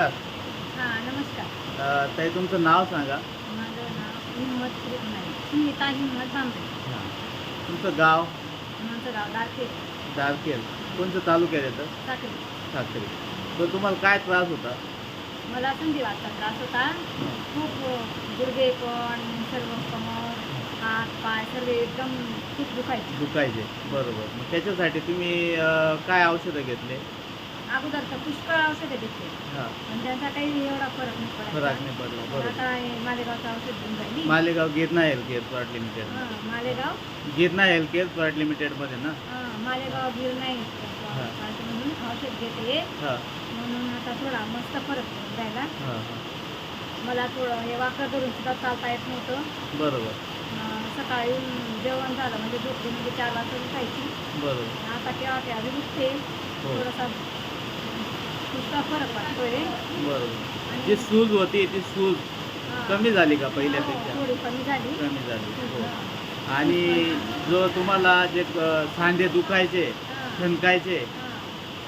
हां, नमस्कार. ताई तुमचं नाव सांगा. माझं नाव हिम्मत नाही, सुनीता हिम्मत भांबरे. हां. तुमचं गाव? माझं गाव दारखेड, दारखेड. कोणतं तालुक्यात येतं? साखरी. साक्री. तर तुम्हाला काय त्रास होता? मला संधिवातचा त्रास होता. खूप गुडघे पण, सर्व कमर, हात, पाय सर्व एकदम खूप दुखायचे. दुखायचे. बरोबर. मग त्याच्यासाठी तुम्ही काय औषधं घेतले? अगोदर तर पुष्कळ औषधं घेतले, हां. पण त्यांचा काही एवढा फरक नाही फरक पडायचा. नाही पडला. तर बरोबर. आता हे मालेगावचं औषध घेऊन राहिली. Malegaon Girna health care private limited. Malegaon Girna health care private लिमिटेडमध्ये ना? मालेगाव गिर नाही हां. म्हणून औषध घेते. हां. म्हणून आता थोडा मस्त फरक पडून राहिला. हां, हां. मला थोडं हे वाकड धरून सुद्धा चालता येत नव्हतं. बरोबर. सकाळी जेवण झालं म्हणजे झोपली म्हणजे 4 वाजता उठायची. बरोबर. आता केव्हा ते आधी उठते. हो. थोडासा नुसता फरक वाटतोय. बरोबर. जी सूज होती ती सूज हां. कमी झाली का पहिल्यापेक्षा? थोडी कमी झाली. कमी झाली. हो. हां. आणि जो तुम्हाला जे सांधे दुखायचे, हां. ठणकायचे, हां.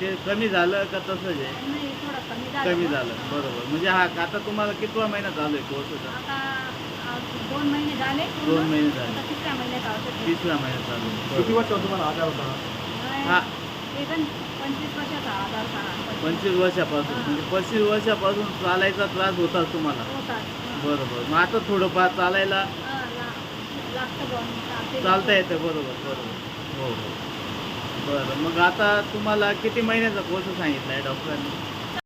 ते कमी झालं का तसंच आहे? नाही थोडं कमी झालं. कमी झालं. बरोबर. म्हणजे हा आता तुम्हाला कितवा महिना चालू आहे कोर्सचा? आता 2 महिने झाले. 2 महिने झाले. आता 3ऱ्या महिन्यात औषध घेते. 3रा महिना चालू आहे. किती बरोबर. वर्ष तुम्हाला आजार होता? हा. ते पण 25 वर्षाचा आजार झाला. 25 वर्षापासून. हां. म्हणजे 25 वर्षापासून चालायचा त्रास होता तुम्हाला. होतात. बरोबर. मग आता थोडंफार चालायला लागतं बुवा. चालता येतं. बरोबर, बरोबर. हो, हो. बरं. मग आता तुम्हाला किती महिन्याचा कोर्स सांगितला आहे डॉक्टरांनी?